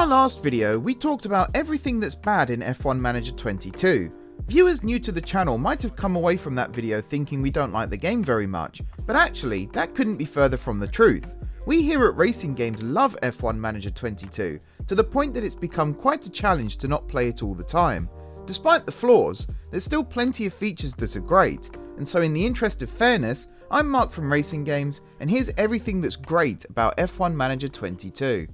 our last video, we talked about everything that's bad in F1 Manager 22. Viewers new to the channel might have come away from that video thinking we don't like the game very much, but actually, that couldn't be further from the truth. We here at RacingGames love F1 Manager 22, to the point that it's become quite a challenge to not play it all the time. Despite the flaws, there's still plenty of features that are great, and so in the interest of fairness, I'm Mark from RacingGames, and here's everything that's great about F1 Manager 22.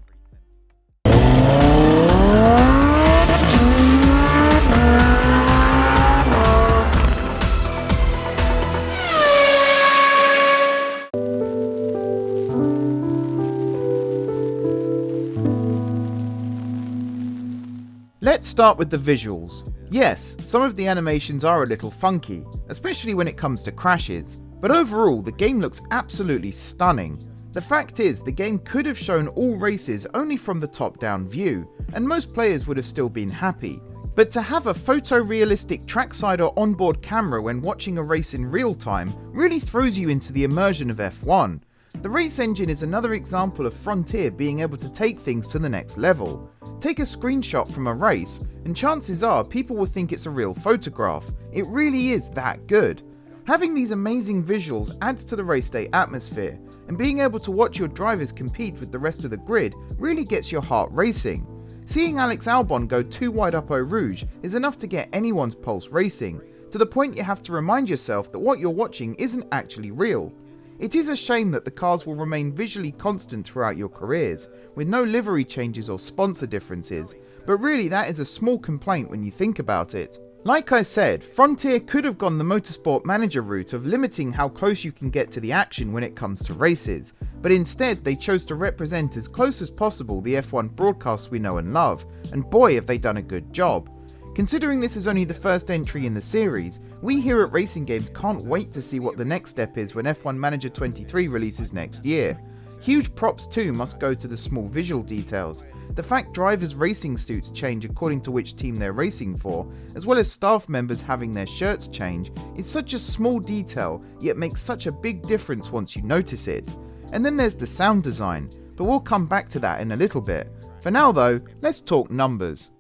Let's start with the visuals. Yes, some of the animations are a little funky, especially when it comes to crashes, but overall the game looks absolutely stunning. The fact is, the game could have shown all races only from the top-down view, and most players would have still been happy. But to have a photorealistic trackside or onboard camera when watching a race in real time really throws you into the immersion of F1. The race engine is another example of Frontier being able to take things to the next level. Take a screenshot from a race, and chances are people will think it's a real photograph. It really is that good. Having these amazing visuals adds to the race day atmosphere, and being able to watch your drivers compete with the rest of the grid really gets your heart racing. Seeing Alex Albon go too wide up Eau Rouge is enough to get anyone's pulse racing, to the point you have to remind yourself that what you're watching isn't actually real. It is a shame that the cars will remain visually constant throughout your careers, with no livery changes or sponsor differences, but really that is a small complaint when you think about it. Like I said, Frontier could have gone the Motorsport Manager route of limiting how close you can get to the action when it comes to races, but instead they chose to represent as close as possible the F1 broadcasts we know and love, and boy have they done a good job. Considering this is only the first entry in the series, we here at RacingGames can't wait to see what the next step is when F1 Manager 23 releases next year. Huge props too must go to the small visual details. The fact drivers' racing suits change according to which team they're racing for, as well as staff members having their shirts change, is such a small detail, yet makes such a big difference once you notice it. And then there's the sound design, but we'll come back to that in a little bit. For now though, let's talk numbers.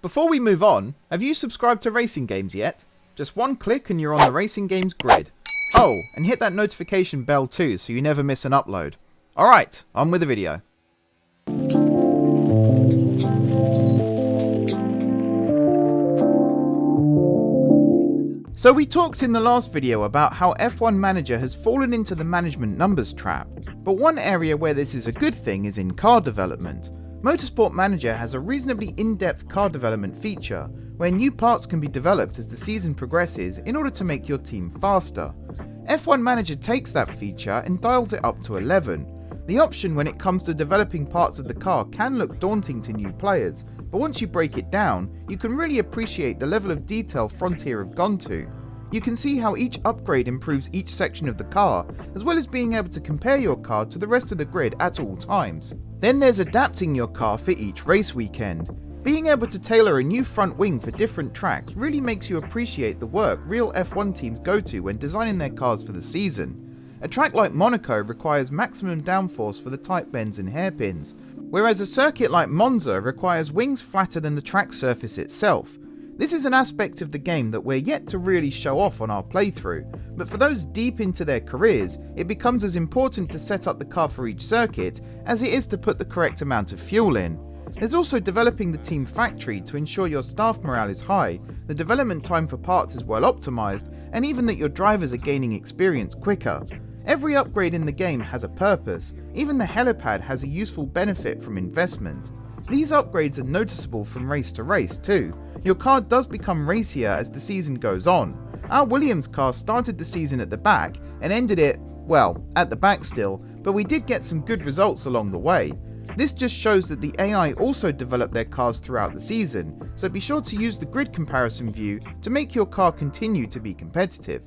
Before we move on, have you subscribed to RacingGames yet? Just one click and you're on the RacingGames grid. Oh, and hit that notification bell too so you never miss an upload. Alright, on with the video. So we talked in the last video about how F1 Manager has fallen into the management numbers trap, but one area where this is a good thing is in car development. Motorsport Manager has a reasonably in-depth car development feature, where new parts can be developed as the season progresses in order to make your team faster. F1 Manager takes that feature and dials it up to 11. The option when it comes to developing parts of the car can look daunting to new players, but once you break it down, you can really appreciate the level of detail Frontier have gone to. You can see how each upgrade improves each section of the car, as well as being able to compare your car to the rest of the grid at all times. Then there's adapting your car for each race weekend. Being able to tailor a new front wing for different tracks really makes you appreciate the work real F1 teams go to when designing their cars for the season. A track like Monaco requires maximum downforce for the tight bends and hairpins, whereas a circuit like Monza requires wings flatter than the track surface itself. This is an aspect of the game that we're yet to really show off on our playthrough, but for those deep into their careers, it becomes as important to set up the car for each circuit as it is to put the correct amount of fuel in. There's also developing the team factory to ensure your staff morale is high, the development time for parts is well optimised, and even that your drivers are gaining experience quicker. Every upgrade in the game has a purpose, even the helipad has a useful benefit from investment. These upgrades are noticeable from race to race too. Your car does become racier as the season goes on. Our Williams car started the season at the back and ended it, well, at the back still, but we did get some good results along the way. This just shows that the AI also developed their cars throughout the season, so be sure to use the grid comparison view to make your car continue to be competitive.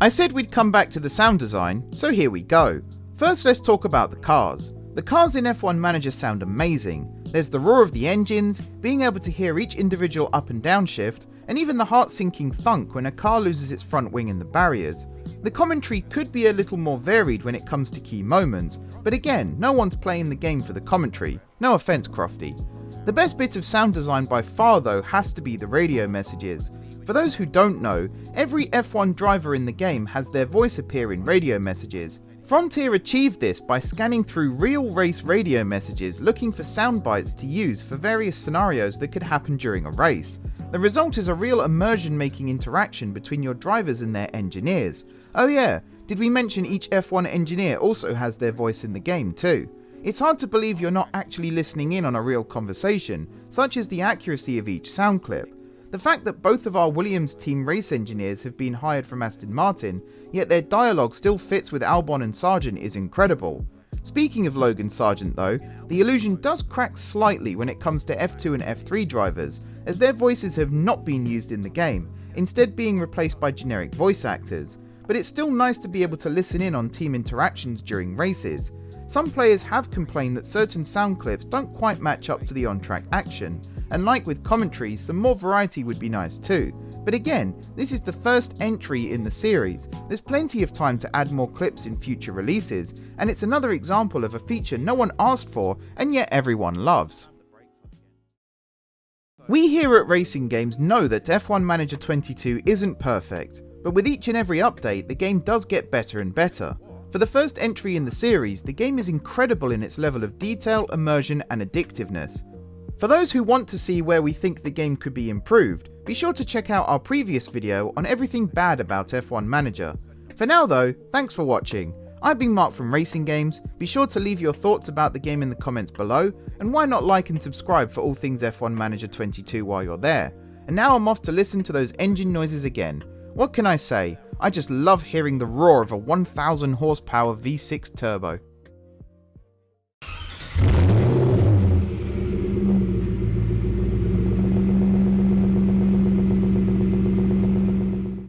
I said we'd come back to the sound design, so here we go. First let's talk about the cars. The cars in F1 Manager sound amazing. There's the roar of the engines, being able to hear each individual up and down shift, and even the heart-sinking thunk when a car loses its front wing in the barriers. The commentary could be a little more varied when it comes to key moments, but again, no one's playing the game for the commentary. No offense, Crofty. The best bit of sound design by far though has to be the radio messages. For those who don't know, every F1 driver in the game has their voice appear in radio messages. Frontier achieved this by scanning through real race radio messages looking for sound bites to use for various scenarios that could happen during a race. The result is a real immersion-making interaction between your drivers and their engineers. Oh yeah, did we mention each F1 engineer also has their voice in the game too? It's hard to believe you're not actually listening in on a real conversation, such as the accuracy of each sound clip. The fact that both of our Williams team race engineers have been hired from Aston Martin, yet their dialogue still fits with Albon and Sargent is incredible. Speaking of Logan Sargent though, the illusion does crack slightly when it comes to F2 and F3 drivers, as their voices have not been used in the game, instead being replaced by generic voice actors. But it's still nice to be able to listen in on team interactions during races. Some players have complained that certain sound clips don't quite match up to the on-track action, and like with commentary, some more variety would be nice too. But again, this is the first entry in the series. There's plenty of time to add more clips in future releases, and it's another example of a feature no one asked for and yet everyone loves. We here at Racing Games know that F1 Manager 22 isn't perfect, but with each and every update, the game does get better and better. For the first entry in the series, the game is incredible in its level of detail, immersion and addictiveness. For those who want to see where we think the game could be improved, be sure to check out our previous video on everything bad about F1 Manager. For now though, thanks for watching. I've been Mark from Racing Games. Be sure to leave your thoughts about the game in the comments below, and why not like and subscribe for all things F1 Manager 22 while you're there. And now I'm off to listen to those engine noises again. What can I say? I just love hearing the roar of a 1000 horsepower V6 turbo.